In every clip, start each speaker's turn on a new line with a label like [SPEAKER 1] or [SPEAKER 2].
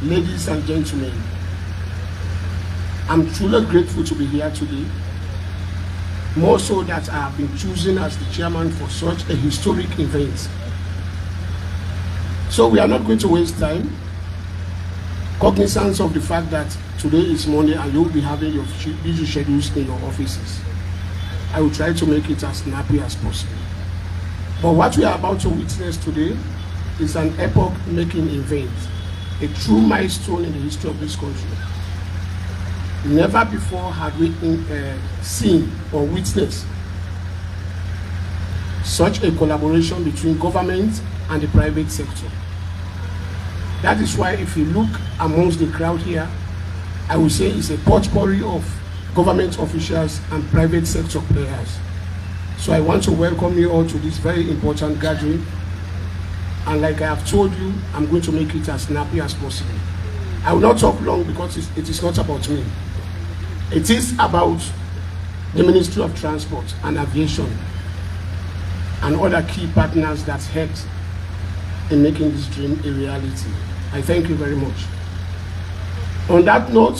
[SPEAKER 1] ladies and gentlemen, I'm truly grateful to be here today, more so that I have been chosen as the chairman for such a historic event. So we are not going to waste time. Cognizance of the fact that today is Monday and you will be having your busy schedules in your offices, I will try to make it as snappy as possible. But what we are about to witness today is an epoch-making event, a true milestone in the history of this country. Never before had we seen or witnessed such a collaboration between government and the private sector. That is why if you look amongst the crowd here, I would say it's a potpourri of government officials and private sector players. So I want to welcome you all to this very important gathering. And like I have told you, I'm going to make it as snappy as possible. I will not talk long because it is not about me. It is about the Ministry of Transport and Aviation and other key partners that helped in making this dream a reality. I thank you very much. On that note,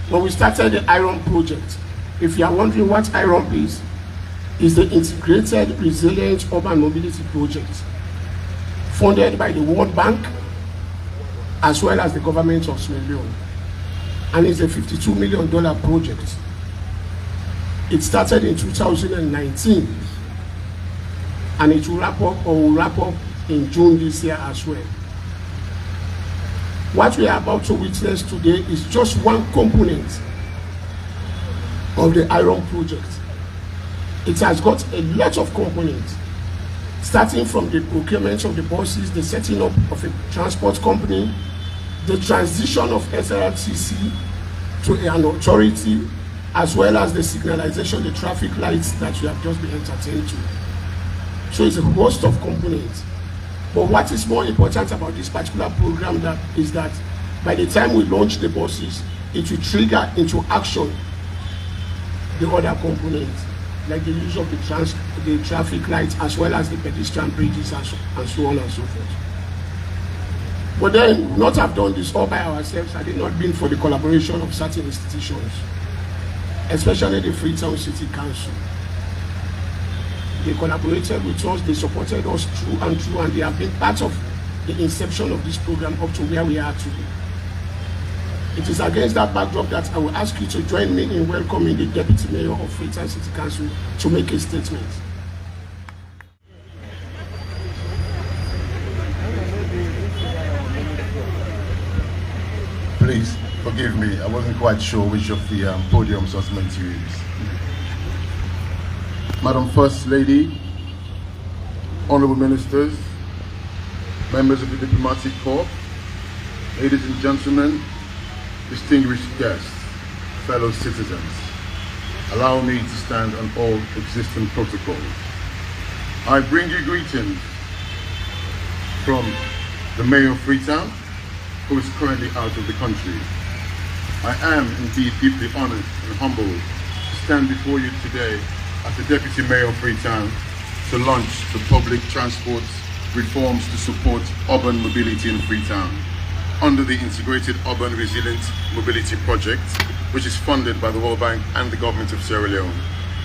[SPEAKER 1] when we started the IROM project, if you are wondering what IROM is the Integrated Resilient Urban Mobility Project, funded by the World Bank as well as the government of Sierra Leone, and it's a $52 million project. It started in 2019 and it will wrap up in June this year as well. What we are about to witness today is just one component of the IROM project. It has got a lot of components, starting from the procurement of the buses, the setting up of a transport company, the transition of SRTC to an authority, as well as the signalization, the traffic lights that you have just been entertained to. So it's a host of components. But what is more important about this particular program is that by the time we launch the buses, it will trigger into action the other components, like the use of the traffic lights as well as the pedestrian bridges and so on and so forth. But then, we would not have done this all by ourselves had it not been for the collaboration of certain institutions, especially the Freetown City Council. They collaborated with us, they supported us through, and they have been part of the inception of this program up to where we are today. It is against that backdrop that I will ask you to join me in welcoming the Deputy Mayor of Freetown City Council to make a statement.
[SPEAKER 2] Please forgive me, I wasn't quite sure which of the podiums was meant to use. Madam First Lady, Honorable Ministers, members of the Diplomatic Corps, ladies and gentlemen, distinguished guests, fellow citizens, allow me to stand on all existing protocols. I bring you greetings from the Mayor of Freetown, who is currently out of the country. I am indeed deeply honored and humbled to stand before you today as the Deputy Mayor of Freetown to launch the public transport reforms to support urban mobility in Freetown under the Integrated Urban Resilient Mobility Project, which is funded by the World Bank and the government of Sierra Leone.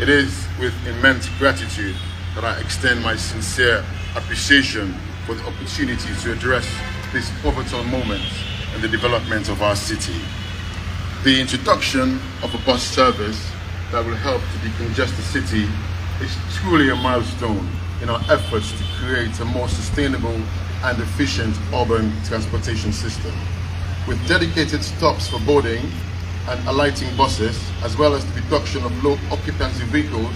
[SPEAKER 2] It is with immense gratitude that I extend my sincere appreciation for the opportunity to address this pivotal moment in the development of our city. The introduction of a bus service that will help to decongest the city is truly a milestone in our efforts to create a more sustainable and efficient urban transportation system. With dedicated stops for boarding and alighting buses, as well as the reduction of low occupancy vehicles,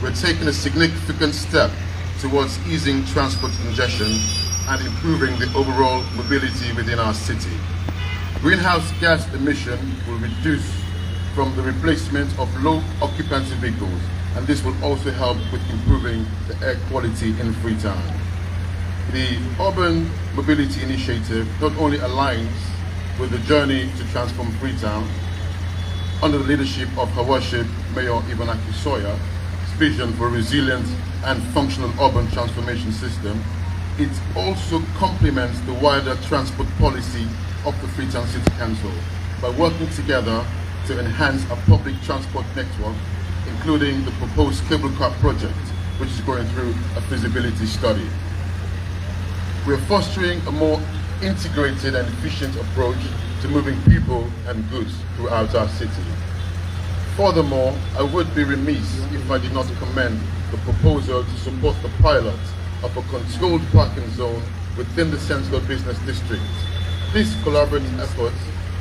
[SPEAKER 2] we're taking a significant step towards easing transport congestion and improving the overall mobility within our city. Greenhouse gas emission will reduce from the replacement of low occupancy vehicles, and this will also help with improving the air quality in Freetown. The Urban Mobility Initiative not only aligns with the journey to transform Freetown under the leadership of Her Worship Mayor Ivanaki Sawyer's vision for a resilient and functional urban transformation system, It also complements the wider transport policy of the Freetown City Council by working together to enhance a public transport network, including the proposed cable car project, which is going through a feasibility study. We are fostering a more integrated and efficient approach to moving people and goods throughout our city. Furthermore, I would be remiss if I did not commend the proposal to support the pilot of a controlled parking zone within the Central Business District. This collaborative effort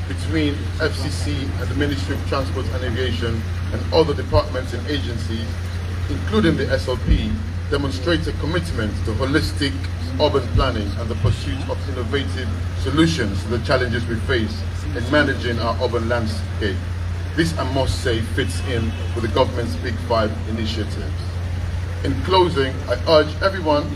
[SPEAKER 2] between FCC and the Ministry of Transport and Aviation and other departments and agencies, including the SLP, demonstrates a commitment to holistic urban planning and the pursuit of innovative solutions to the challenges we face in managing our urban landscape. This, I must say, fits in with the government's Big Five initiatives. In closing, I urge everyone,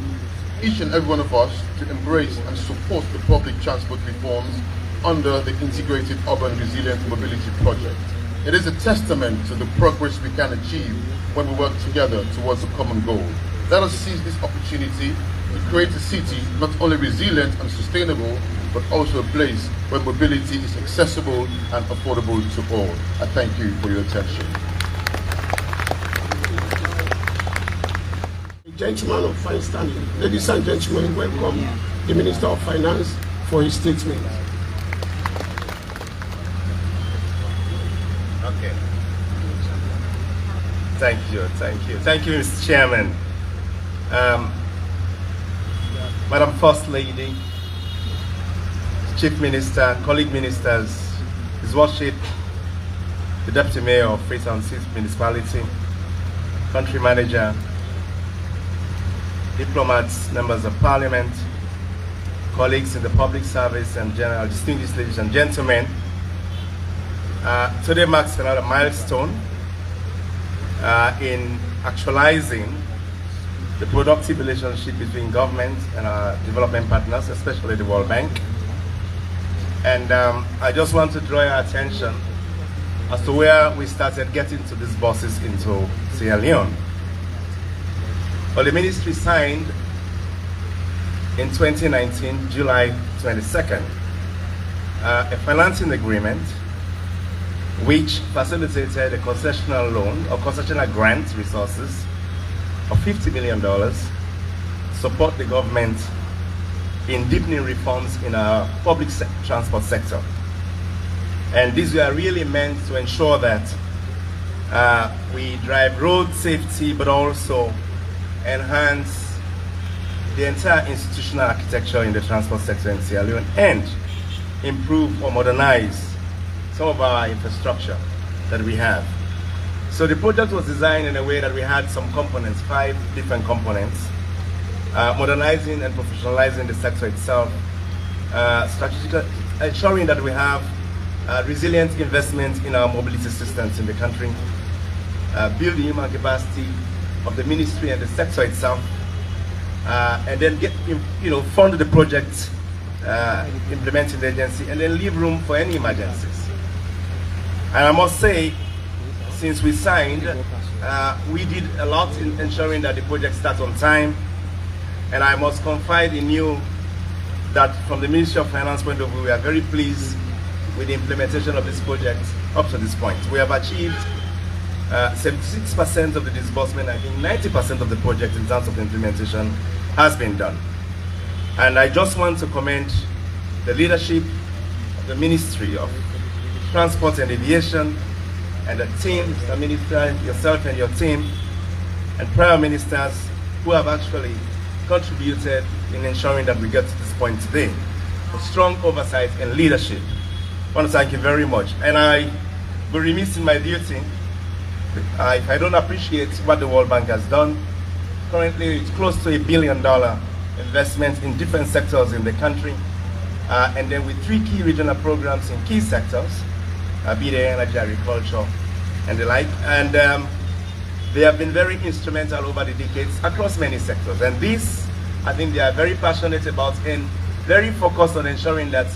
[SPEAKER 2] each and every one of us, to embrace and support the public transport reforms under the Integrated Urban Resilient Mobility Project. It is a testament to the progress we can achieve when we work together towards a common goal. Let us seize this opportunity to create a city not only resilient and sustainable, but also a place where mobility is accessible and affordable to all. I thank you for your attention.
[SPEAKER 1] Gentleman of fine standing. Ladies and gentlemen, welcome the Minister of Finance for his statement.
[SPEAKER 3] Okay. Thank you, Mr. Chairman. Madam First Lady, Chief Minister, colleague ministers, His Worship, the Deputy Mayor of Freetown City Municipality, Country Manager, diplomats, members of Parliament, colleagues in the public service and general, distinguished ladies and gentlemen. Today marks another milestone in actualizing the productive relationship between government and our development partners, especially the World Bank. And I just want to draw your attention as to where we started getting to these buses into Sierra Leone. Well, the ministry signed in 2019, July 22nd, a financing agreement which facilitated a concessional loan or concessional grant resources of $50 million to support the government in deepening reforms in our public transport sector. And these were really meant to ensure that we drive road safety, but also enhance the entire institutional architecture in the transport sector in Sierra Leone and improve or modernize some of our infrastructure that we have. So the project was designed in a way that we had some components, 5 different components, modernizing and professionalizing the sector itself, strategically ensuring that we have resilient investment in our mobility systems in the country, build the human capacity of the ministry and the sector itself, and then fund the project, implementing the agency, and then leave room for any emergencies. And I must say, since we signed, we did a lot in ensuring that the project starts on time. And I must confide in you that from the Ministry of Finance point of view, we are very pleased with the implementation of this project up to this point. We have achieved 76% of the disbursement. I think 90% of the project in terms of implementation has been done. And I just want to commend the leadership of the Ministry of Transport and Aviation and the team, Mr. Minister, yourself and your team, and prior ministers who have actually contributed in ensuring that we get to this point today. For strong oversight and leadership. I want to thank you very much. And I will be remiss in my duty if I don't appreciate what the World Bank has done. Currently, it's close to $1 billion investment in different sectors in the country. And then with 3 key regional programs in key sectors, be they energy, agriculture, and the like. And they have been very instrumental over the decades across many sectors. And this, I think they are very passionate about and very focused on ensuring that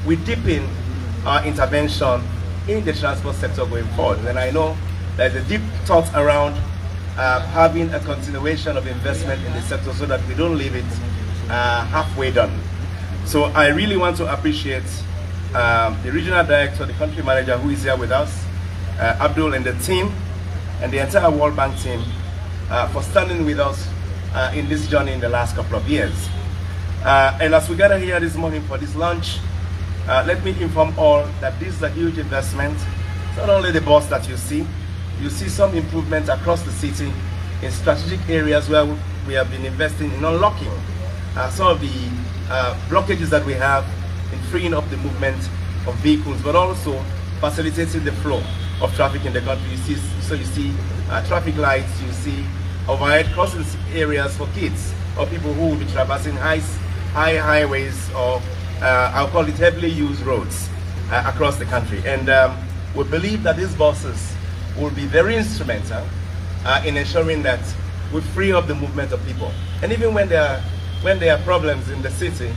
[SPEAKER 3] we deepen our intervention in the transport sector going forward. And I know there's a deep thought around having a continuation of investment in the sector so that we don't leave it halfway done. So I really want to appreciate the regional director, the country manager who is here with us, Abdul, and the team, and the entire World Bank team for standing with us in this journey in the last couple of years. And as we gather here this morning for this launch, let me inform all that this is a huge investment. It's not only the bus that you see some improvements across the city in strategic areas where we have been investing in unlocking some of the blockages that we have in freeing up the movement of vehicles, but also facilitating the flow of traffic in the country. You see traffic lights, you see overhead crossing areas for kids or people who will be traversing high highways, or I'll call it heavily used roads across the country. And we believe that these buses will be very instrumental in ensuring that we free up the movement of people. And even when there are problems in the city,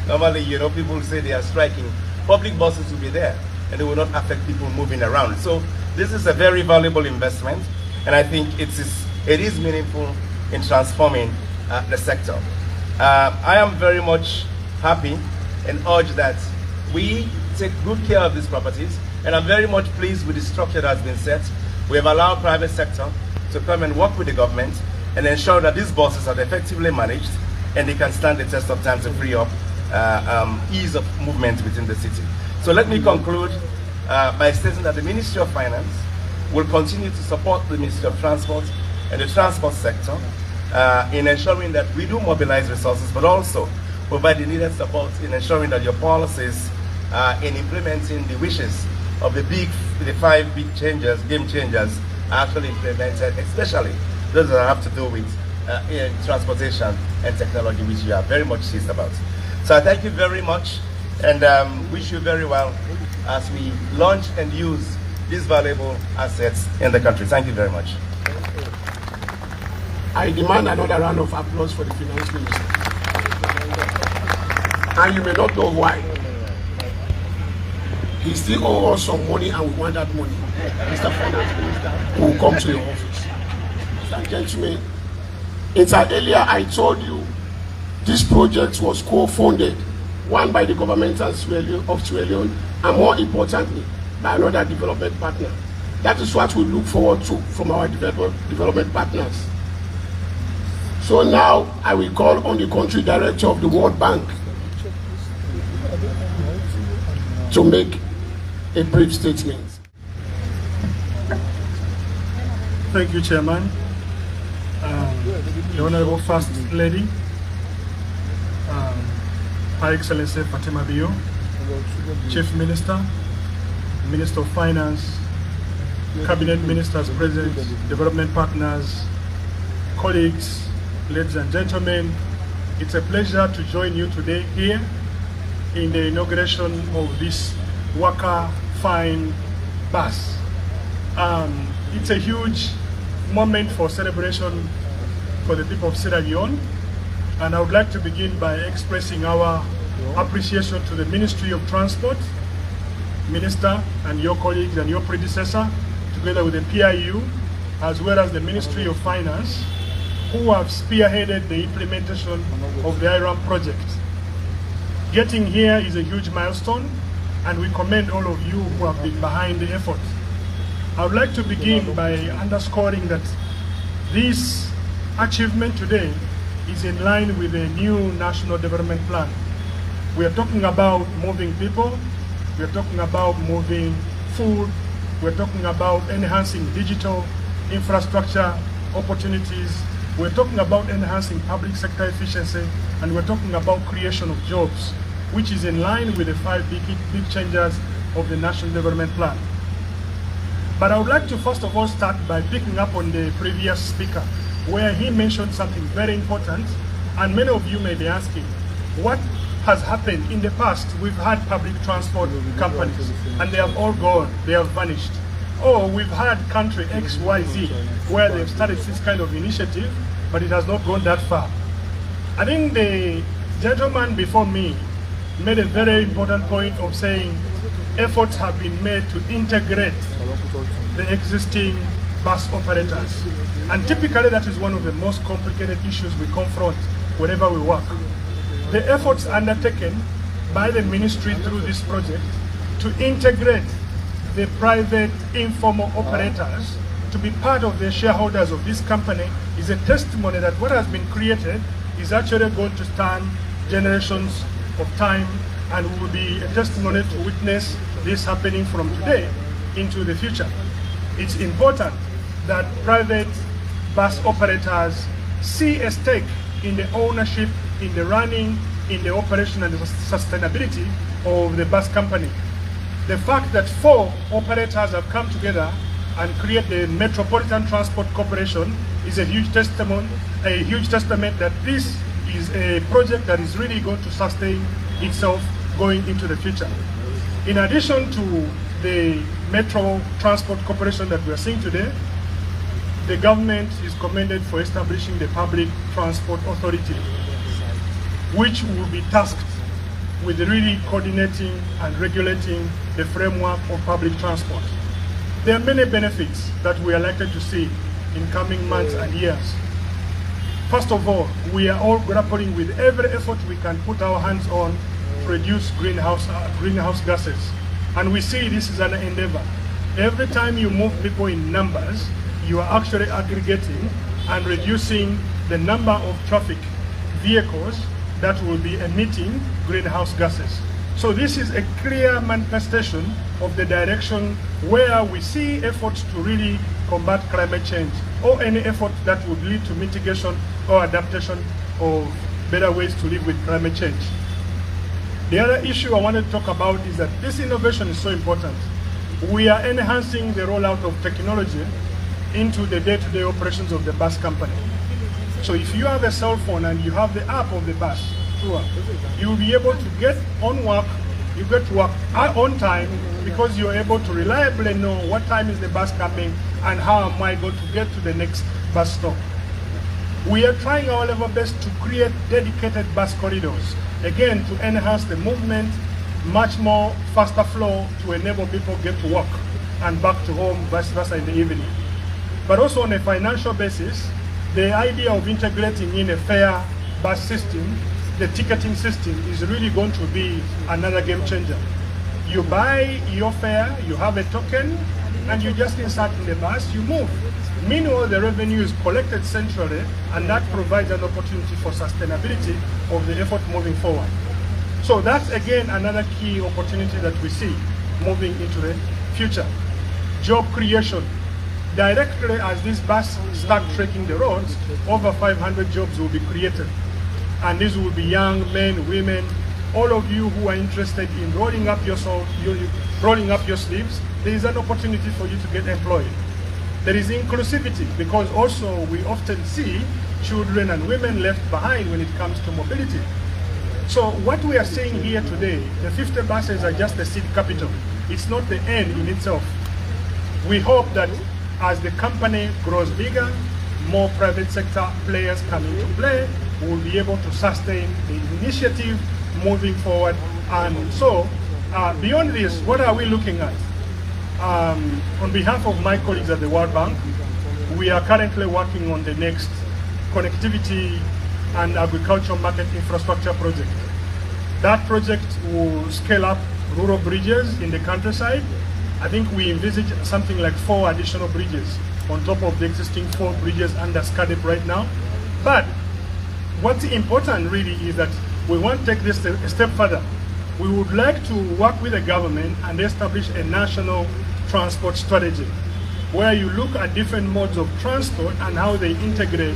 [SPEAKER 3] normally, people say they are striking, public buses will be there and they will not affect people moving around. So this is a very valuable investment, and I think it is meaningful in transforming the sector. I am very much happy and urge that we take good care of these properties, and I'm very much pleased with the structure that has been set. We have allowed private sector to come and work with the government and ensure that these buses are effectively managed and they can stand the test of time to free up ease of movement within the city. So let me conclude by stating that the Ministry of Finance will continue to support the Ministry of Transport and the transport sector in ensuring that we do mobilize resources, but also provide the needed support in ensuring that your policies in implementing the wishes of the 5 big changes, game changers, are actually implemented, especially those that have to do with transportation and technology, which you are very much serious about. So I thank you very much, and wish you very well as we launch and use these valuable assets in the country. Thank you very much.
[SPEAKER 1] I demand another round of applause for the Finance Minister. And you may not know why. He still owes us some money, and we want that money. Mr. Finance Minister will come to your office. Mr. Gentlemen, earlier I told you this project was co-funded, one by the government of Sierra Leone, and more importantly, by another development partner. That is what we look forward to from our development partners. So now I will call on the country director of the World Bank to make a brief statement.
[SPEAKER 4] Thank you, Chairman. The Honorable First Lady, Her Excellency Fatima Bio, Chief Minister, Minister of Finance, Cabinet Ministers present, development partners, colleagues, ladies and gentlemen, it's a pleasure to join you today here in the inauguration of this Waka Fine bus. It's a huge moment for celebration for the people of Sierra Leone, and I would like to begin by expressing our appreciation to the Ministry of Transport, Minister, and your colleagues and your predecessor, together with the PIU, as well as the Ministry of Finance, who have spearheaded the implementation of the IRAM project. Getting here is a huge milestone, and we commend all of you who have been behind the effort. I would like to begin by underscoring that this achievement today is in line with the new National Development Plan. We are talking about moving people, we are talking about moving food, we're talking about enhancing digital infrastructure opportunities, we're talking about enhancing public sector efficiency, and we're talking about creation of jobs, which is in line with the 5 big changes of the National Development Plan. But I would like to first of all start by picking up on the previous speaker, where he mentioned something very important, and many of you may be asking, what has happened in the past? We've had public transport companies, and they have all gone, they have vanished. Or we've had country XYZ, where they've started this kind of initiative, but it has not gone that far. I think the gentleman before me made a very important point of saying efforts have been made to integrate the existing bus operators. And typically that is one of the most complicated issues we confront wherever we work. the efforts undertaken by the ministry through this project to integrate the private informal operators to be part of the shareholders of this company is a testimony that what has been created is actually going to stand generations of time and will be a testimony to witness this happening from today into the future. It's important that private bus operators see a stake in the ownership, in the running, in the operation and the sustainability of the bus company. The fact that 4 operators have come together and create the Metropolitan Transport Corporation is a huge testament that this is a project that is really going to sustain itself going into the future. In addition to the Metro Transport Corporation that we are seeing today, the government is commended for establishing the Public Transport Authority, which will be tasked with really coordinating and regulating the framework of public transport. There are many benefits that we are likely to see in coming months and years. First of all, we are all grappling with every effort we can put our hands on to reduce greenhouse gases. And we see this is an endeavor. Every time you move people in numbers, you are actually aggregating and reducing the number of traffic vehicles that will be emitting greenhouse gases. So this is a clear manifestation of the direction where we see efforts to really combat climate change or any effort that would lead to mitigation or adaptation of better ways to live with climate change. The other issue I wanted to talk about is that this innovation is so important. We are enhancing the rollout of technology into the day-to-day operations of the bus company. So if you have a cell phone and you have the app of the bus, you will be able to get on work, you get to work on time because you're able to reliably know what time is the bus coming and how am I going to get to the next bus stop. We are trying our level best to create dedicated bus corridors, again to enhance the movement, much more faster flow to enable people get to work and back to home, vice versa in the evening. But also on a financial basis, the idea of integrating in a fare bus system, the ticketing system is really going to be another game changer. You buy your fare, you have a token, and you just insert in the bus, you move. Meanwhile, the revenue is collected centrally, and that provides an opportunity for sustainability of the effort moving forward. So that's again another key opportunity that we see moving into the future. Job creation. Directly as this bus start trekking the roads, over 500 jobs will be created. And these will be young men, women, all of you who are interested in rolling up your sleeves, there is an opportunity for you to get employed. There is inclusivity because also we often see children and women left behind when it comes to mobility. So what we are seeing here today, the 50 buses are just the seed capital. It's not the end in itself. We hope that as the company grows bigger, more private sector players come into play, we will be able to sustain the initiative moving forward. And so, beyond this, what are we looking at? On behalf of my colleagues at the World Bank, we are currently working on the next connectivity and agricultural market infrastructure project. That project will scale up rural bridges in the countryside. I think we envisage something like 4 additional bridges on top of the existing 4 bridges under SCADIP right now. But what's important really is that we want to take this a step further. We would like to work with the government and establish a national transport strategy where you look at different modes of transport and how they integrate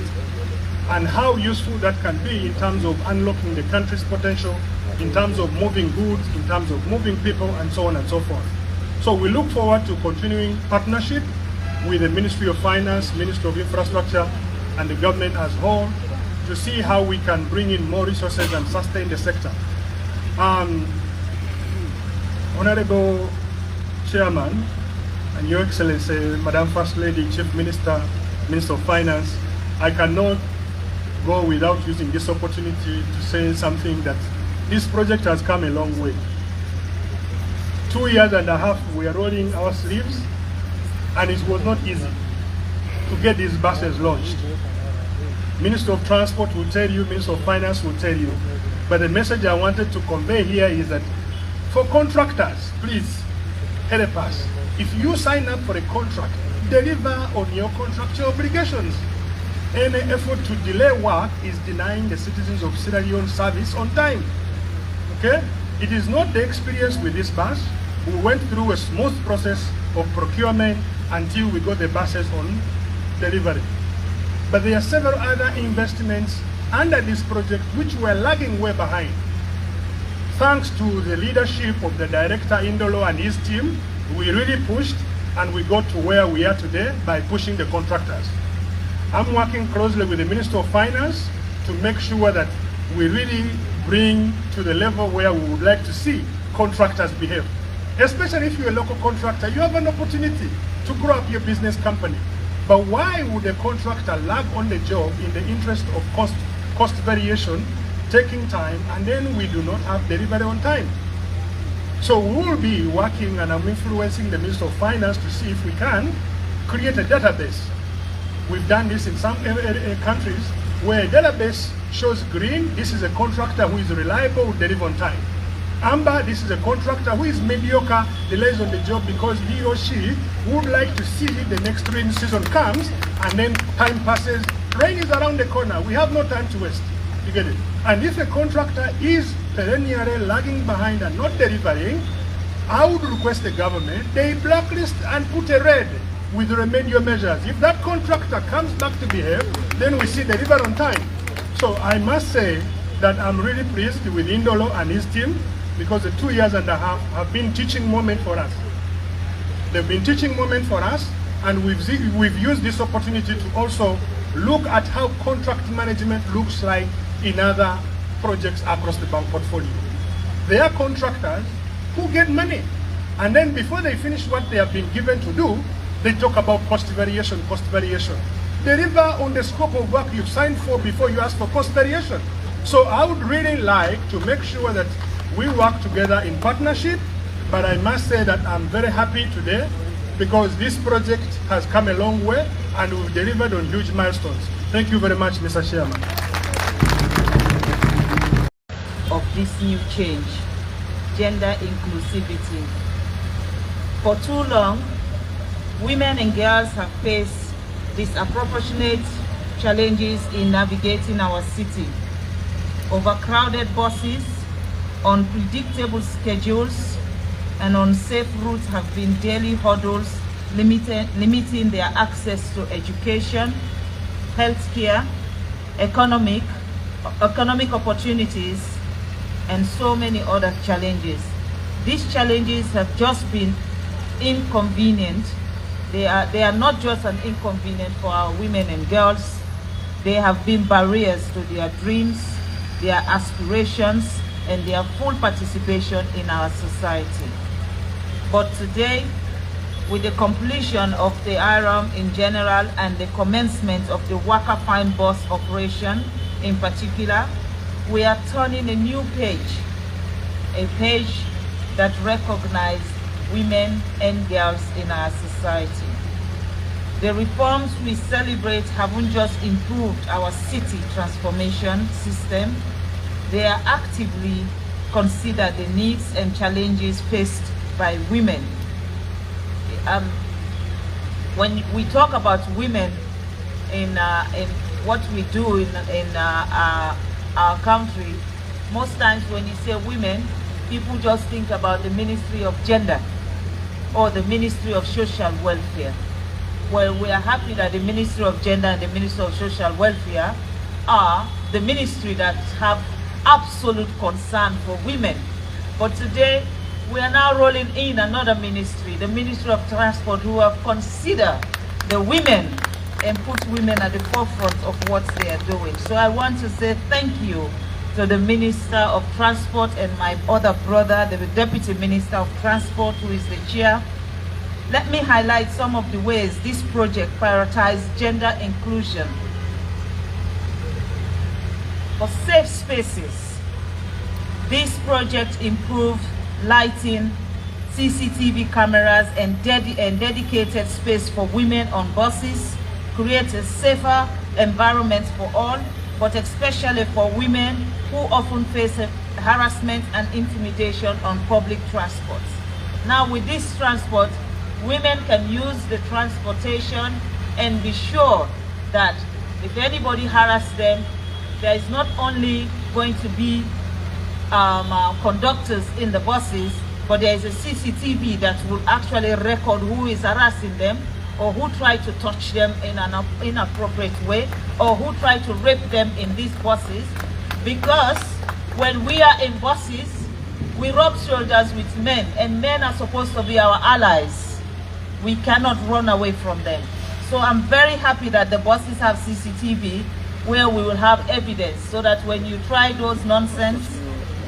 [SPEAKER 4] and how useful that can be in terms of unlocking the country's potential, in terms of moving goods, in terms of moving people, and so on and so forth. So we look forward to continuing partnership with the Ministry of Finance, Ministry of Infrastructure, and the government as a whole to see how we can bring in more resources and sustain the sector. Honorable Chairman, and Your Excellency, Madam First Lady, Chief Minister, Minister of Finance, I cannot go without using this opportunity to say something that this project has come a long way. 2 years and a half, we are rolling our sleeves, and it was not easy to get these buses launched. Minister of Transport will tell you, Minister of Finance will tell you. But the message I wanted to convey here is that for contractors, please help us. If you sign up for a contract, deliver on your contractual obligations. Any effort to delay work is denying the citizens of Sierra Leone service on time. Okay? It is not the experience with this bus. We went through a smooth process of procurement until we got the buses on delivery. But there are several other investments under this project which were lagging way behind. Thanks to the leadership of the director Indolo and his team, we really pushed and we got to where we are today by pushing the contractors. I'm working closely with the Minister of Finance to make sure that we really bring to the level where we would like to see contractors behave. Especially if you're a local contractor, you have an opportunity to grow up your business company. But why would a contractor lag on the job in the interest of cost variation, taking time, and then we do not have delivery on time? So we will be working, and I'm influencing the Minister of Finance to see if we can create a database. We've done this in some countries where a database shows green, this is a contractor who is reliable, will deliver on time. Amber, this is a contractor who is mediocre, delays on the job because he or she would like to see the next rain season comes, and then time passes, rain is around the corner, we have no time to waste. You get it? And if a contractor is perennially lagging behind and not delivering, I would request the government, they blacklist and put a red with remedial measures. If that contractor comes back to behave, then we see deliver on time. So I must say that I'm really pleased with Indolo and his team, because the 2.5 years have been teaching moment for us. They've been teaching moment for us, and we've used this opportunity to also look at how contract management looks like in other projects across the bank portfolio. They are contractors who get money, and then before they finish what they have been given to do, they talk about cost variation, cost variation. Deliver on the scope of work you've signed for before you ask for cost variation. So I would really like to make sure that we work together in partnership, but I must say that I'm very happy today because this project has come a long way and we've delivered on huge milestones. Thank you very much, Mr. Chairman.
[SPEAKER 5] Of this new change, gender inclusivity. For too long, women and girls have faced disproportionate challenges in navigating our city. Overcrowded buses, unpredictable schedules, and unsafe routes have been daily hurdles, limiting their access to education, healthcare, economic opportunities, and so many other challenges. These challenges have just been inconvenient. They are not just an inconvenience for our women and girls, they have been barriers to their dreams, their aspirations, and their full participation in our society. But today, with the completion of the IRAM in general and the commencement of the Waka Fine Bus operation in particular, we are turning a new page, a page that recognizes women and girls in our society. The reforms we celebrate haven't just improved our city transformation system, they are actively consider the needs and challenges faced by women. When we talk about women in what we do in our country, most times when you say women, people just think about the Ministry of Gender or the Ministry of Social Welfare. Well, we are happy that the Ministry of Gender and the Ministry of Social Welfare are the ministry that have absolute concern for women. But today, we are now rolling in another ministry, the Ministry of Transport, who have considered the women and put women at the forefront of what they are doing. So I want to say thank you to the Minister of Transport and my other brother, the Deputy Minister of Transport, who is the chair. Let me highlight some of the ways this project prioritizes gender inclusion. For safe spaces, this project improved lighting, CCTV cameras, and dedicated space for women on buses, create a safer environment for all, but especially for women who often face harassment and intimidation on public transport. Now with this transport, women can use the transportation and be sure that if anybody harasses them, there is not only going to be conductors in the buses, but there is a CCTV that will actually record who is harassing them, or who tried to touch them in an inappropriate way, or who tried to rape them in these buses. Because when we are in buses, we rub shoulders with men, and men are supposed to be our allies. We cannot run away from them. So I'm very happy that the buses have CCTV where we will have evidence, so that when you try those nonsense,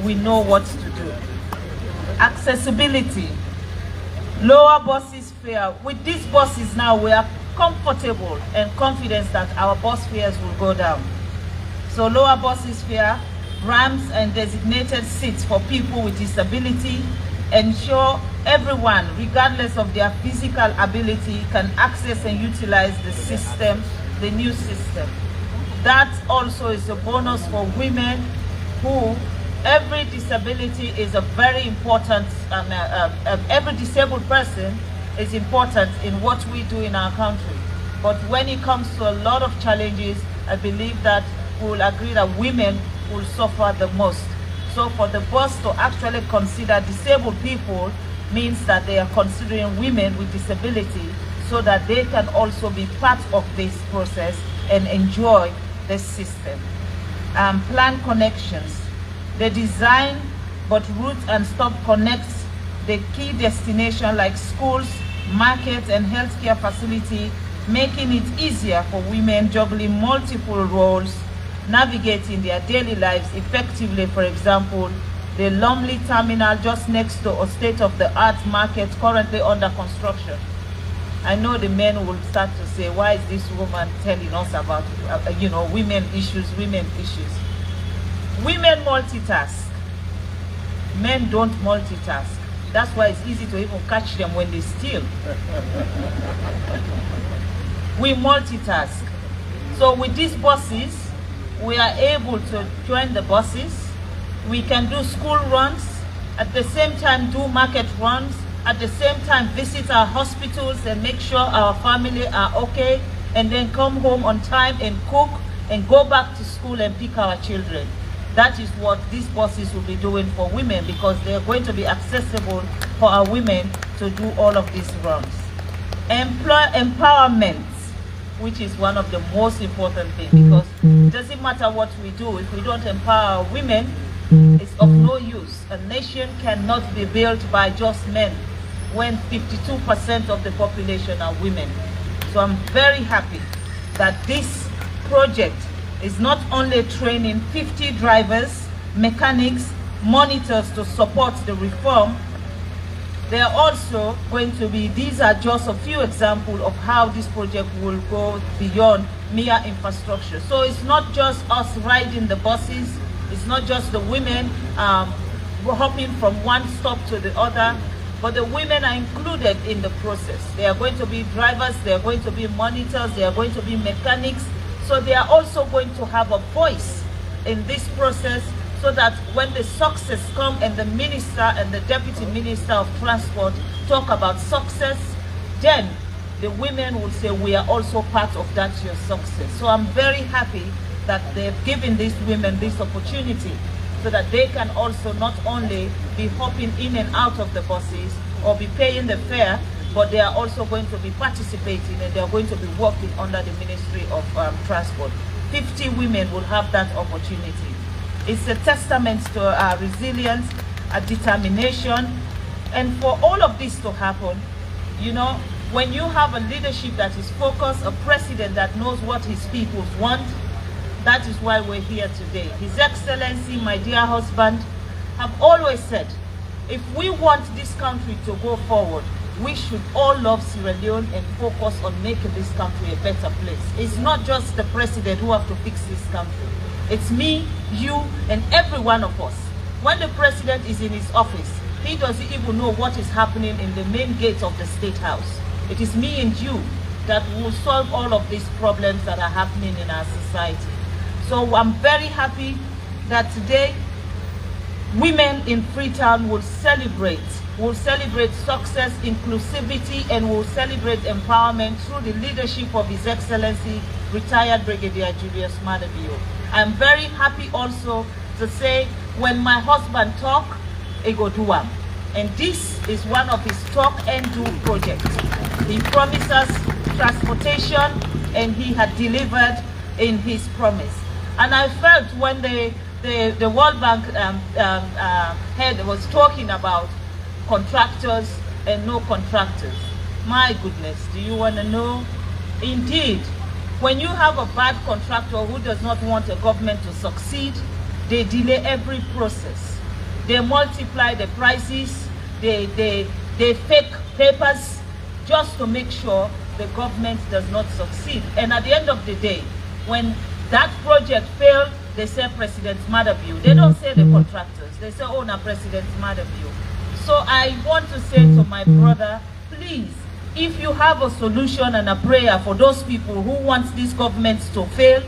[SPEAKER 5] we know what to do. Accessibility. Lower buses fare. With these buses now, we are comfortable and confident that our bus fares will go down. So lower buses fare, ramps and designated seats for people with disability ensure everyone, regardless of their physical ability, can access and utilize the system, the new system. That also is a bonus for women who, every disability is a very important, every disabled person is important in what we do in our country. But when it comes to a lot of challenges, I believe that we will agree that women will suffer the most. So for the bus to actually consider disabled people means that they are considering women with disability, so that they can also be part of this process and enjoy the system. Plan connections. The design but route and stop connects the key destination like schools, markets and healthcare facility, making it easier for women juggling multiple roles, navigating their daily lives effectively. For example, the Lumley terminal just next to a state-of-the-art market currently under construction. I know the men will start to say, why is this woman telling us about, women issues? Women multitask. Men don't multitask. That's why it's easy to even catch them when they steal. We multitask. So with these buses, we are able to join the buses. We can do school runs, at the same time do market runs, at the same time visit our hospitals and make sure our family are okay, and then come home on time and cook and go back to school and pick our children. That is what these buses will be doing for women, because they are going to be accessible for our women to do all of these runs. Empowerment, which is one of the most important things, because it doesn't matter what we do, if we don't empower our women, it's of no use. A nation cannot be built by just men when 52% of the population are women. So I'm very happy that this project is not only training 50 drivers, mechanics, monitors to support the reform. They are also going to be, these are just a few examples of how this project will go beyond mere infrastructure. So it's not just us riding the buses, it's not just the women hopping from one stop to the other, but the women are included in the process. They are going to be drivers, they are going to be monitors, they are going to be mechanics. So they are also going to have a voice in this process, so that when the success comes and the minister and the deputy minister of transport talk about success, then the women will say we are also part of that your success. So I'm very happy that they've given these women this opportunity, so that they can also not only be hopping in and out of the buses or be paying the fare, but they are also going to be participating, and they are going to be working under the Ministry of Transport. 50 women will have that opportunity. It's a testament to our resilience, our determination, and for all of this to happen, when you have a leadership that is focused, a president that knows what his people want, that is why we're here today. His Excellency, my dear husband, have always said, if we want this country to go forward, we should all love Sierra Leone and focus on making this country a better place. It's not just the president who have to fix this country. It's me, you, and every one of us. When the president is in his office, he doesn't even know what is happening in the main gate of the State House. It is me and you that will solve all of these problems that are happening in our society. So I'm very happy that today women in Freetown will celebrate success, inclusivity, and will celebrate empowerment through the leadership of His Excellency, retired Brigadier Julius Maada Bio. I'm very happy also to say when my husband talk, he go do am. And this is one of his talk and do projects. He promised us transportation and he had delivered in his promise. And I felt when the World Bank head was talking about contractors and no contractors. My goodness, do you want to know? Indeed, when you have a bad contractor who does not want a government to succeed, they delay every process. They multiply the prices, they fake papers just to make sure the government does not succeed. And at the end of the day, when that project failed, they say President Maada Bio. They don't say the contractors. They say, oh, no, President Maada Bio. So I want to say to my brother, please, if you have a solution and a prayer for those people who want these governments to fail,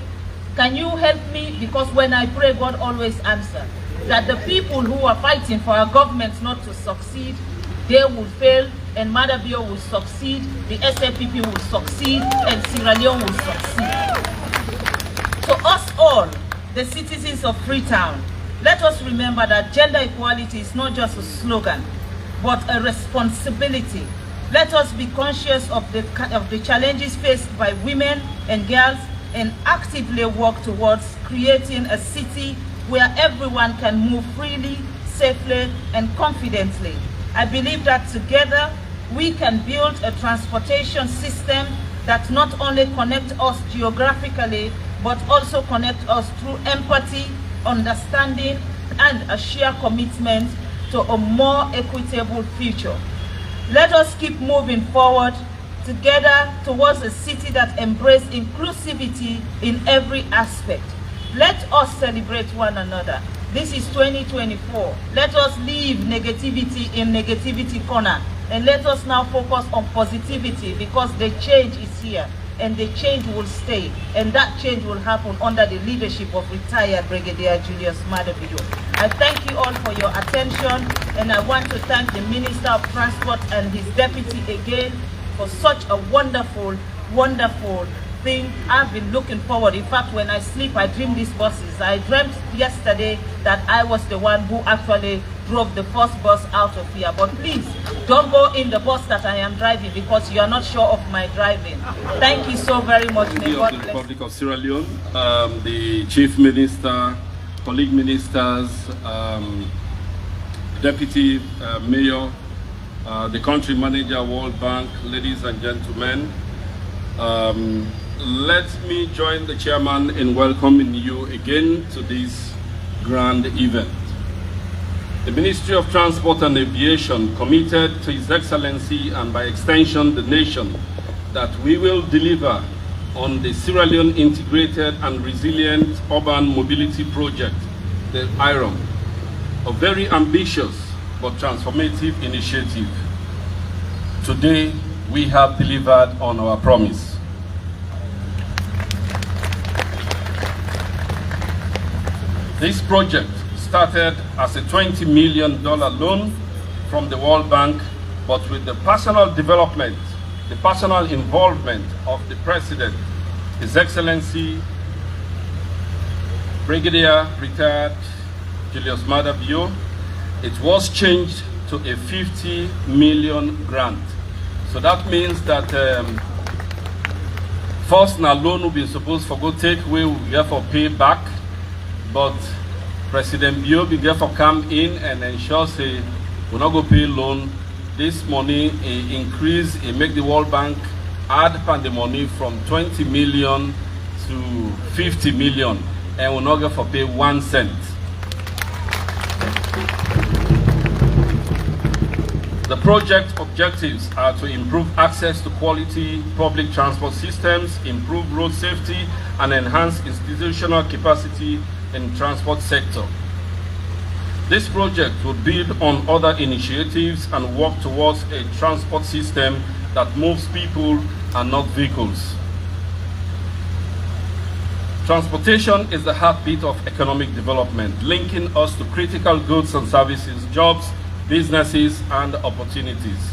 [SPEAKER 5] can you help me? Because when I pray, God always answers. That the people who are fighting for our governments not to succeed, they will fail, and Maada Bio will succeed, the SAPP will succeed, and Sierra Leone will succeed. So us all, the citizens of Freetown, let us remember that gender equality is not just a slogan, but a responsibility. Let us be conscious of the challenges faced by women and girls and actively work towards creating a city where everyone can move freely, safely, and confidently. I believe that together we can build a transportation system that not only connects us geographically, but also connects us through empathy, understanding, and a shared commitment to a more equitable future. Let us keep moving forward together towards a city that embraces inclusivity in every aspect. Let us celebrate one another. This is 2024. Let us leave negativity in negativity corner, and let us now focus on positivity, because the change is here and the change will stay, and that change will happen under the leadership of retired Brigadier Julius Maada Bio. I thank you all for your attention, and I want to thank the Minister of Transport and his deputy again for such a wonderful, wonderful thing. I've been looking forward. In fact, when I sleep, I dream these buses. I dreamt yesterday that I was the one who actually drove the first bus out of here. But please, don't go in the bus that I am driving, because you are not sure of my driving. Thank you so very much.
[SPEAKER 6] May God bless. The Republic of Sierra Leone, the Chief Minister, colleague ministers, Deputy Mayor, the Country Manager, World Bank, ladies and gentlemen, let me join the chairman in welcoming you again to this grand event. The Ministry of Transport and Aviation committed to His Excellency and by extension the nation that we will deliver on the Sierra Leone Integrated and Resilient Urban Mobility Project, the IROM, a very ambitious but transformative initiative. Today, we have delivered on our promise. This project started as a $20 million loan from the World Bank, but with the personal development, the personal involvement of the President, His Excellency, Brigadier Retired Julius Maada Bio, it was changed to a 50 million grant. So that means that first na loan will be supposed for go take away, we get for pay back, but President Bio will get for come in and ensure say we not go pay loan. This money increase, make the World Bank add the money from 20 million to 50 million, and we not get for pay 1 cent. The project objectives are to improve access to quality public transport systems, improve road safety, and enhance institutional capacity in the transport sector. This project will build on other initiatives and work towards a transport system that moves people and not vehicles. Transportation is the heartbeat of economic development, linking us to critical goods and services, jobs, businesses, and opportunities.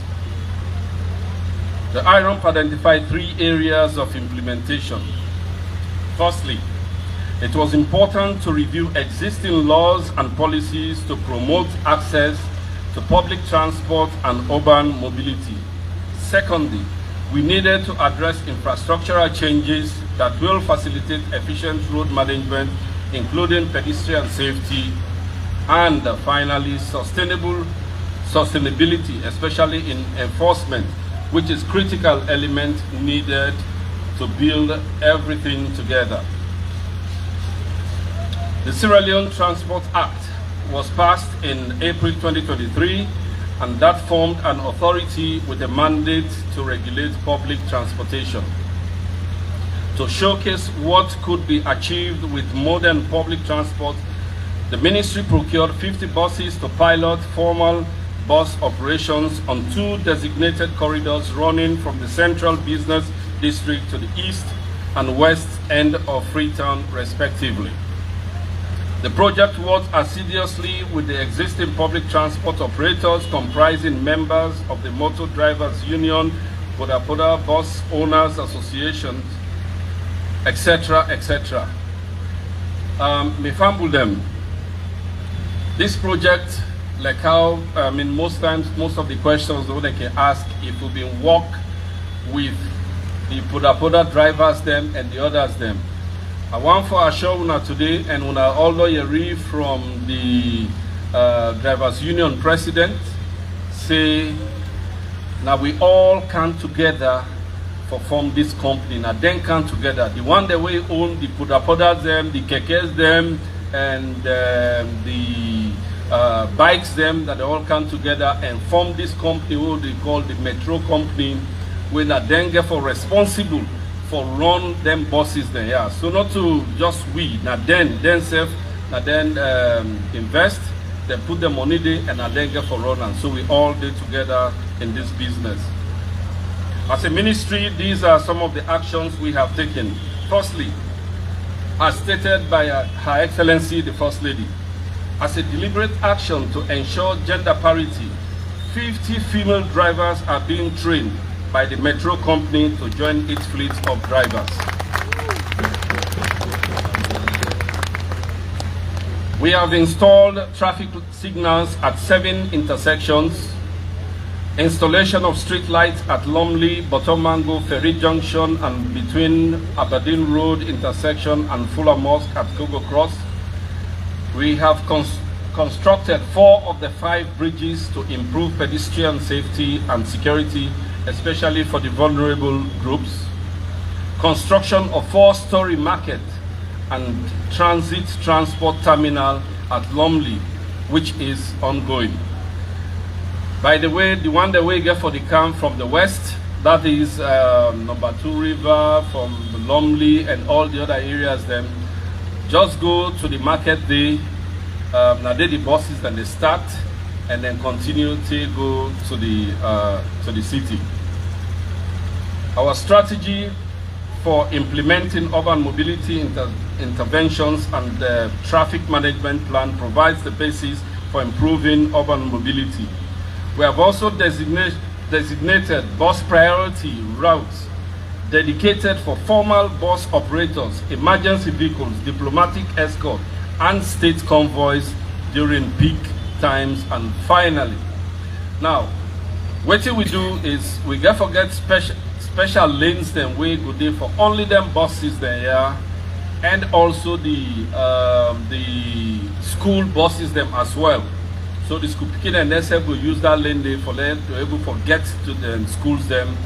[SPEAKER 6] The IROMP identified 3 areas of implementation. Firstly, it was important to review existing laws and policies to promote access to public transport and urban mobility. Secondly, we needed to address infrastructural changes that will facilitate efficient road management, including pedestrian safety, and finally, sustainability, especially in enforcement, which is critical element needed to build everything together. The Sierra Leone Transport Act was passed in April 2023, and that formed an authority with a mandate to regulate public transportation. To showcase what could be achieved with modern public transport, the ministry procured 50 buses to pilot formal bus operations on 2 designated corridors running from the central business district to the east and west end of Freetown, respectively. The project worked assiduously with the existing public transport operators comprising members of the Motor Drivers Union, Boda Bus Owners Association, etc., etc. This project, like how, most times, most of the questions that they can ask, if we been work with the Boda drivers them and the others them. I want for assure una today, and una although you read from the Drivers Union President, say, now we all come together for form this company. Now then come together. The one that we own, the Boda them, the kekes them, and the bikes them, that they all come together and form this company, what they call the Metro Company, where na then get for responsible for run them buses there. Yeah. So not to just we, na then self, na then invest, then put the money there, and na then get for run. And so we all do together in this business. As a ministry, these are some of the actions we have taken. Firstly, as stated by Her Excellency the First Lady, as a deliberate action to ensure gender parity, 50 female drivers are being trained by the Metro Company to join its fleet of drivers. We have installed traffic signals at 7 intersections, installation of street lights at Lumley, Bottom Mango, Ferry Junction, and between Aberdeen Road intersection and Fuller Mosque at Kogo Cross. We have constructed 4 of the 5 bridges to improve pedestrian safety and security, especially for the vulnerable groups. Construction of 4-story market and transit transport terminal at Lumley, which is ongoing. By the way, the one that we get for the camp from the west, that is number 2 River, from Lumley and all the other areas, then just go to the market day, now they the buses, then they start, and then continue to go to the city. Our strategy for implementing urban mobility interventions and the traffic management plan provides the basis for improving urban mobility. We have also designated bus priority routes dedicated for formal bus operators, emergency vehicles, diplomatic escort, and state convoys during peak times. And finally, now, what we do is we get forget special lanes then we go there for only them buses there, and also the school buses them as well. So the school picking and SF will use that lane there for them to able to get to the schools them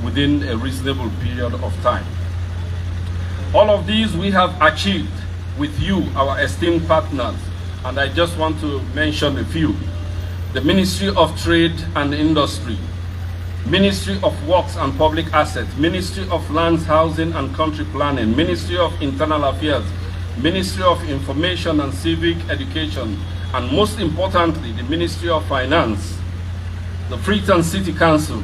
[SPEAKER 6] within a reasonable period of time. All of these we have achieved with you, our esteemed partners, and I just want to mention a few. The Ministry of Trade and Industry, Ministry of Works and Public Assets, Ministry of Lands, Housing and Country Planning, Ministry of Internal Affairs, Ministry of Information and Civic Education, and most importantly, the Ministry of Finance, the Freetown City Council,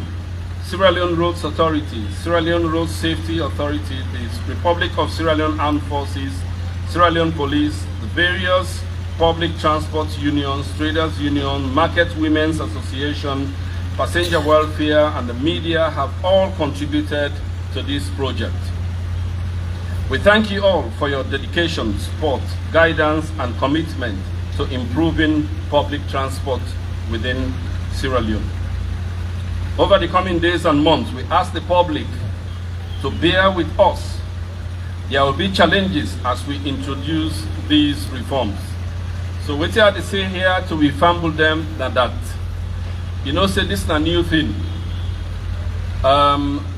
[SPEAKER 6] Sierra Leone Roads Authority, Sierra Leone Road Safety Authority, the Republic of Sierra Leone Armed Forces, Sierra Leone Police, the various public transport unions, traders union, Market Women's Association, passenger welfare, and the media have all contributed to this project. We thank you all for your dedication, support, guidance, and commitment to improving public transport within Sierra Leone. Over the coming days and months, we ask the public to bear with us. There will be challenges as we introduce these reforms. So what I have to say here to we fumble them that you know, say this is a new thing.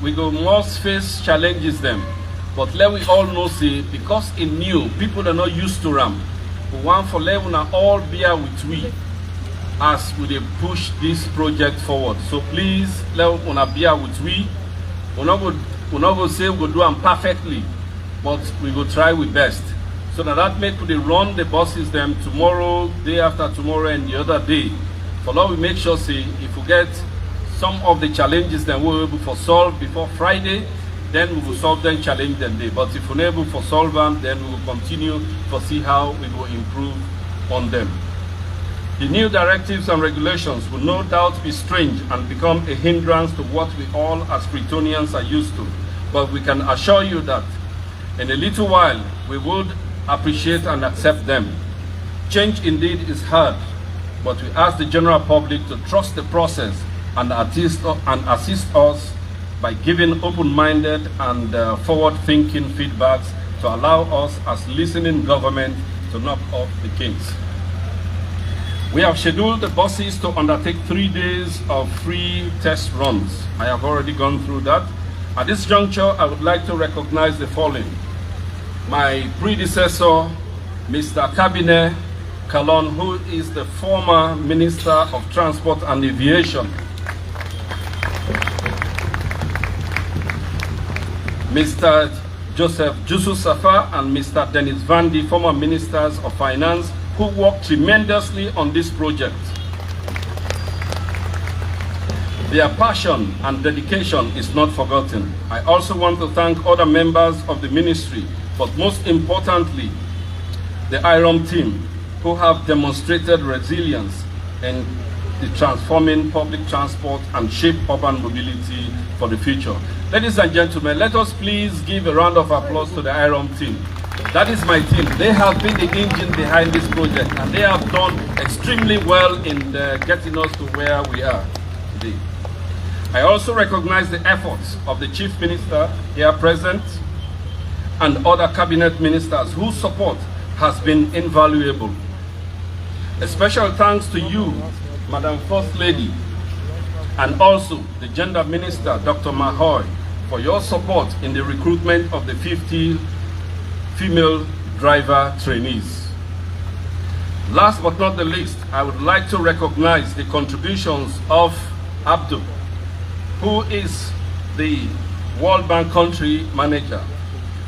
[SPEAKER 6] We go must face challenges them. But let we all know, say, because in new, people are not used to RAM. We want for let we all bear with we as we push this project forward. So please let una bear with we. We're not going to say we'll do them perfectly, but we will try with best. So that make they run the buses them tomorrow, day after tomorrow, and the other day. For now we make sure, say, if we get some of the challenges that we're able to solve before Friday, then we will solve them, challenge them day. But if we're not able to solve them, then we will continue to see how we will improve on them. The new directives and regulations will no doubt be strange and become a hindrance to what we all as Bretonians are used to. But we can assure you that in a little while, we would appreciate and accept them. Change indeed is hard, but we ask the general public to trust the process and assist us by giving open-minded and forward-thinking feedbacks to allow us as listening government to knock off the kinks. We have scheduled the buses to undertake 3 days of free test runs. I have already gone through that. At this juncture, I would like to recognize the following. My predecessor, Mr. Cabinet Kalon, who is the former Minister of Transport and Aviation. Mr. Joseph Jusu Safa and Mr. Dennis Vandi, former Ministers of Finance, who worked tremendously on this project. Their passion and dedication is not forgotten. I also want to thank other members of the ministry, but most importantly, the IROM team, who have demonstrated resilience in the transforming public transport and shape urban mobility for the future. Ladies and gentlemen, let us please give a round of applause to the IROM team. That is my team. They have been the engine behind this project, and they have done extremely well in getting us to where we are today. I also recognize the efforts of the Chief Minister here present and other cabinet ministers whose support has been invaluable. A special thanks to you, Madam First Lady, and also the Gender Minister, Dr. Mahoy, for your support in the recruitment of the 50 female driver trainees. Last but not the least, I would like to recognize the contributions of Abdu, who is the World Bank Country Manager,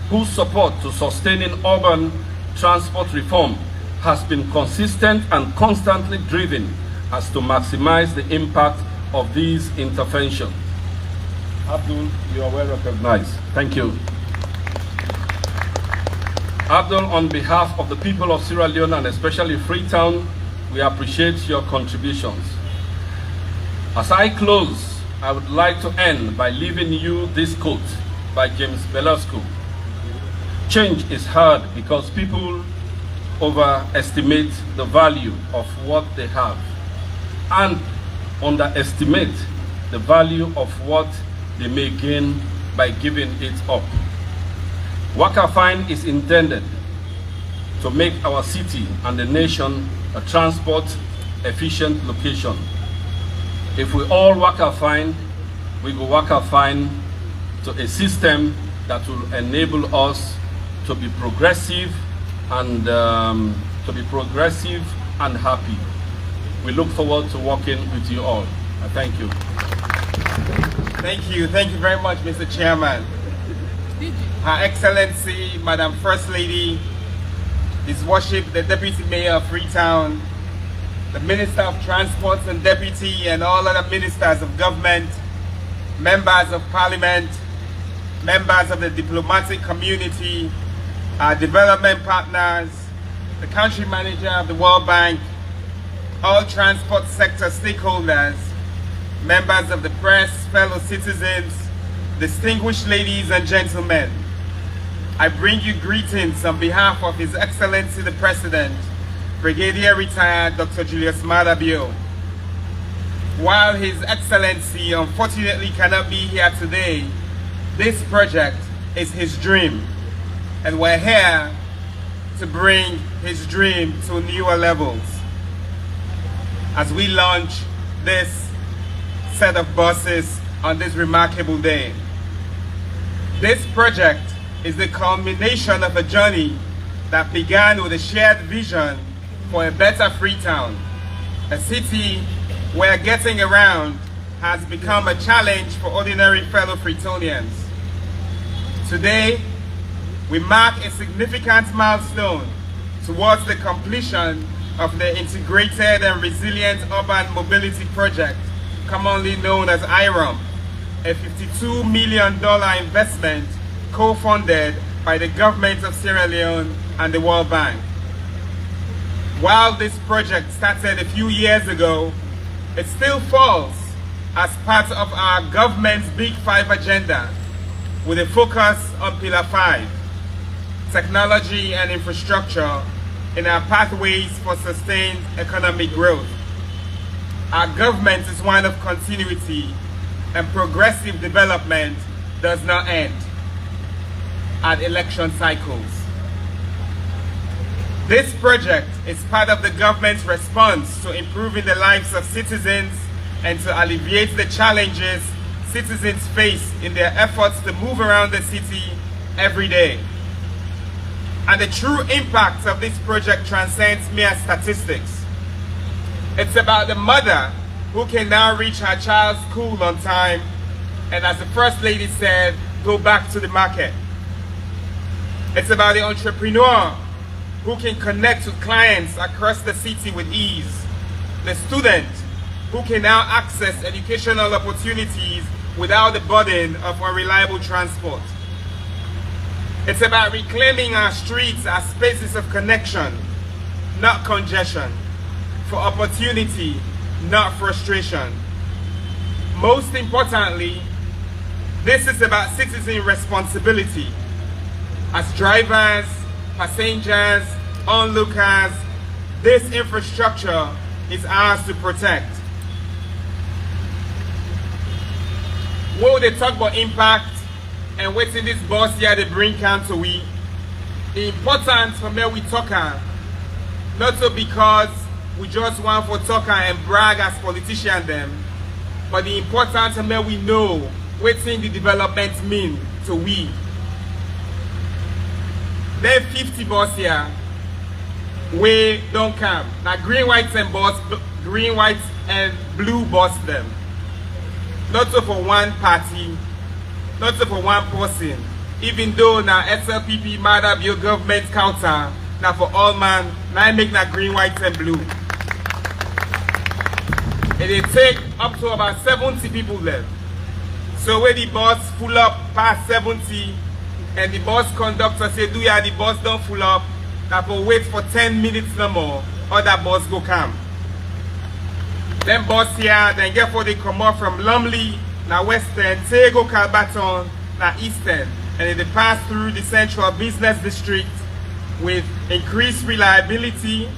[SPEAKER 6] whose support to sustaining urban transport reform has been consistent and constantly driven as to maximize the impact of these interventions. Abdul, you are well recognized. Thank you. Abdul, on behalf of the people of Sierra Leone and especially Freetown, we appreciate your contributions. As I close, I would like to end by leaving you this quote by James Belasco. Change is hard because people overestimate the value of what they have and underestimate the value of what they may gain by giving it up. Waka Fine is intended to make our city and the nation a transport efficient location. If we all Waka Fine, we go Waka Fine to a system that will enable us to be progressive and happy. We look forward to working with you all. Thank you.
[SPEAKER 7] Thank you very much, Mr. Chairman. Her Excellency, Madam First Lady, His Worship, the Deputy Mayor of Freetown, the Minister of Transport and Deputy, and all other ministers of government, members of parliament, members of the diplomatic community, our development partners, the country manager of the World Bank, all transport sector stakeholders, members of the press, fellow citizens, distinguished ladies and gentlemen. I bring you greetings on behalf of His Excellency the President, Brigadier Retired Dr. Julius Maada Bio. While His Excellency unfortunately cannot be here today, this project is his dream, and we're here to bring his dream to newer levels as we launch this set of buses on this remarkable day. This project is the culmination of a journey that began with a shared vision for a better Freetown, a city where getting around has become a challenge for ordinary fellow Freetonians. Today, we mark a significant milestone towards the completion of the Integrated and Resilient Urban Mobility Project, commonly known as IROM, a $52 million investment co-funded by the government of Sierra Leone and the World Bank. While this project started a few years ago, it still falls as part of our government's Big Five agenda, with a focus on Pillar 5, technology and infrastructure in our pathways for sustained economic growth. Our government is one of continuity, and progressive development does not end at election cycles. This project is part of the government's response to improving the lives of citizens and to alleviate the challenges citizens face in their efforts to move around the city every day. And the true impact of this project transcends mere statistics. It's about the mother who can now reach her child's school on time, and as the First Lady said, go back to the market. It's about the entrepreneur who can connect with clients across the city with ease. The student who can now access educational opportunities without the burden of unreliable transport. It's about reclaiming our streets as spaces of connection, not congestion, for opportunity, not frustration. Most importantly, this is about citizen responsibility. As drivers, passengers, onlookers, this infrastructure is ours to protect. When they talk about impact and what's in this bus here they bring can to we, the importance for me we talk, not so because we just want for talk and brag as politicians them, but the importance for me we know what's in the development mean to we. There 50 bus here, we don't come. Now green, white and bus, green, white and blue bus them. Not so for one party, not so for one person, even though now SLPP Maada Bio government counter, now for all man, now I make that green, white and blue. And they take up to about 70 people left. So when the bus full up past 70, and the bus conductor say, do ya, the bus don't full up, now for wait for 10 minutes no more, other bus go come. Then bus here, then get for they come up from Lumley, now Western, say go Calbaton, now Eastern, and then they pass through the central business district with increased reliability.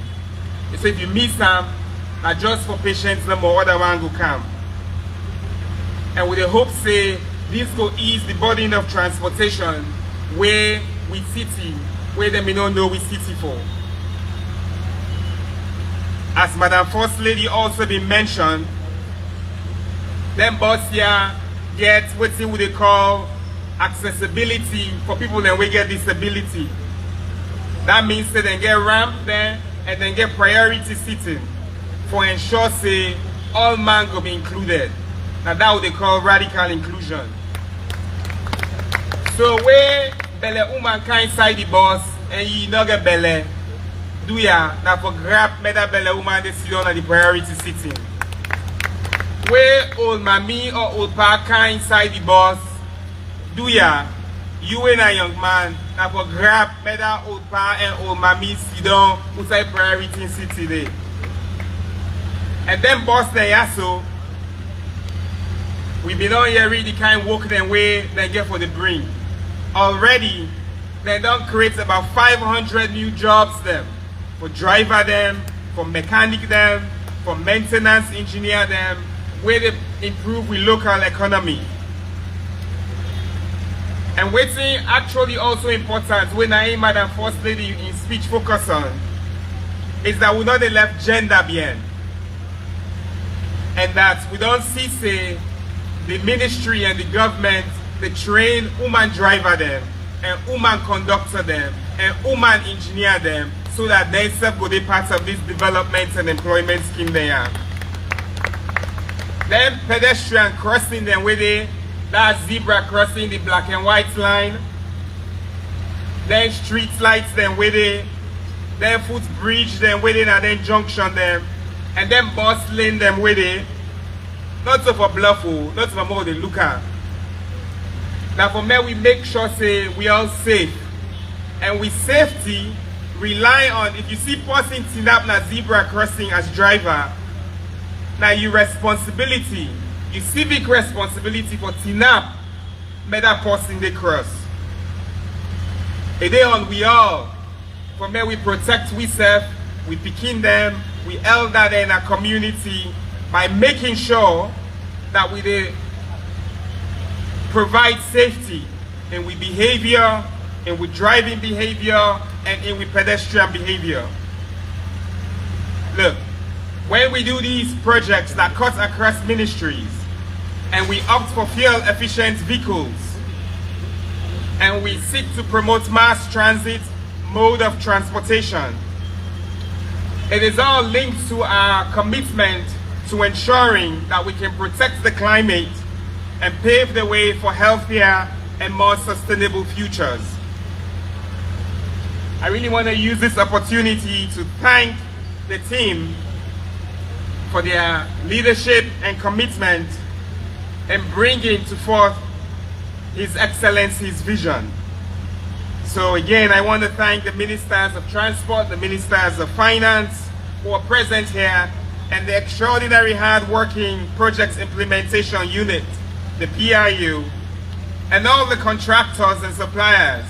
[SPEAKER 7] So if you miss them, now just for patients no more, other one go come. And with the hope say, this go ease the burden of transportation where we city, where they may not know we city for. As Madam First Lady also been mentioned, them bus here get what they call accessibility for people that we get disability. That means that they get ramp there and then get priority seating for ensure say all man go be included. Now that's what they call radical inclusion. So where Belle woman can inside the bus and you not get Belle, do ya now for grab me that Belle woman they sit on the priority sitting. where old mommy or old pa inside the bus, do ya? You and a young man, now for grab better old pa and old mommy sit down outside priority city there. And then boss there, yeah, so we been on here really kind of walk them way they get for the brink. Already, they don't create about 500 new jobs them, for driver them, for mechanic them, for maintenance engineer them, where they improve with local economy. And what's actually also important, when Madam First Lady in speech focus on, is that we not left gender behind. And that we don't see, say, the ministry and the government, they train woman driver them, and woman conductor them, and woman engineer them, so that they self will be part of this development and employment scheme they are. Then pedestrian crossing them where they, that zebra crossing the black and white line. Then street lights them where they, then footbridge them where they, and then junction them. And then bus lane them where they, not of a bluff, not of a more they look at. Now for me, we make sure say we are safe. And with safety, rely on, if you see person tin up na zebra crossing as driver, now your responsibility, your civic responsibility for tin up, make that person they cross. A day on we all, for me we protect we self, we picking them, we elder them in our community by making sure that we they provide safety in with behavior, in with driving behavior, and in with pedestrian behavior. Look, when we do these projects that cut across ministries, and we opt for fuel-efficient vehicles, and we seek to promote mass transit mode of transportation, it is all linked to our commitment to ensuring that we can protect the climate and pave the way for healthier and more sustainable futures. I really want to use this opportunity to thank the team for their leadership and commitment in bringing to forth His Excellency's vision. So again, I want to thank the Ministers of Transport, the Ministers of Finance who are present here, and the extraordinary hard-working Projects Implementation Unit, the PIU, and all the contractors and suppliers,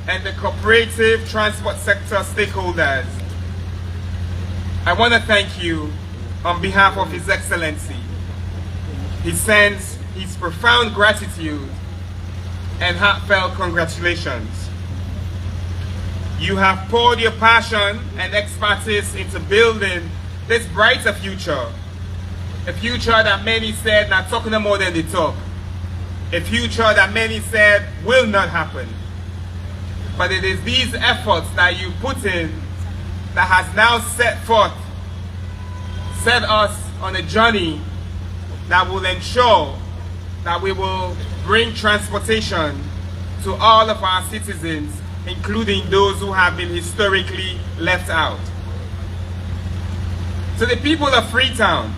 [SPEAKER 7] and the cooperative transport sector stakeholders. I want to thank you on behalf of His Excellency. He sends his profound gratitude and heartfelt congratulations. You have poured your passion and expertise into building this brighter future. A future that many said not talking more than they talk. A future that many said will not happen. But it is these efforts that you put in that has now set us on a journey that will ensure that we will bring transportation to all of our citizens, including those who have been historically left out. To the people of Freetown,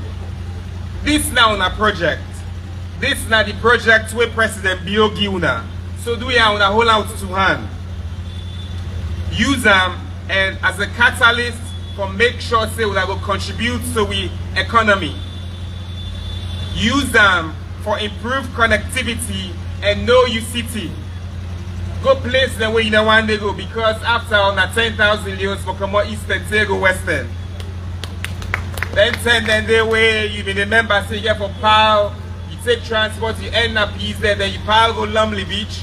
[SPEAKER 7] this now a project. This now the project where President Bio Giuna. So do we have a whole out to hand. Use them and as a catalyst for make sure say that will contribute to the economy. Use them for improved connectivity and know you city. Go place them where you know one day go, because after on a 10,000 leons for come out eastern, say go western. Then 10 then they way you be the member say you for PAL, you take transport, you end up east there, then you PAL go Lumley Beach.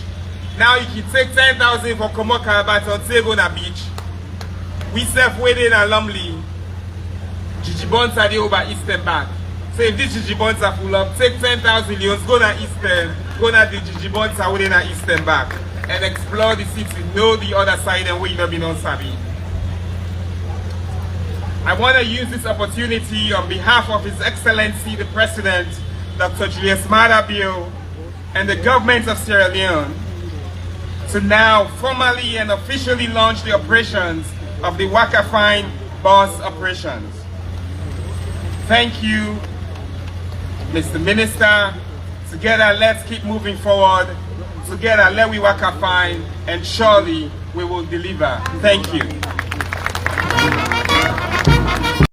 [SPEAKER 7] Now you can take 10,000 for come out Calabat on say go na beach. We self waiting at Lumley. Jijibons are the over eastern back. So if these Jijibons are full up, take 10,000 leons, go na eastern, go na the Jijibons are waiting at eastern back. And explore the city, know the other side and where you not been on Sabi. I want to use this opportunity on behalf of His Excellency the President, Dr. Julius Maada Bio, and the government of Sierra Leone to now formally and officially launch the operations of the Wakafine bus operations. Thank you Mr. Minister. Together, let's keep moving forward. Together, let we work our fine, and surely we will deliver. Thank you.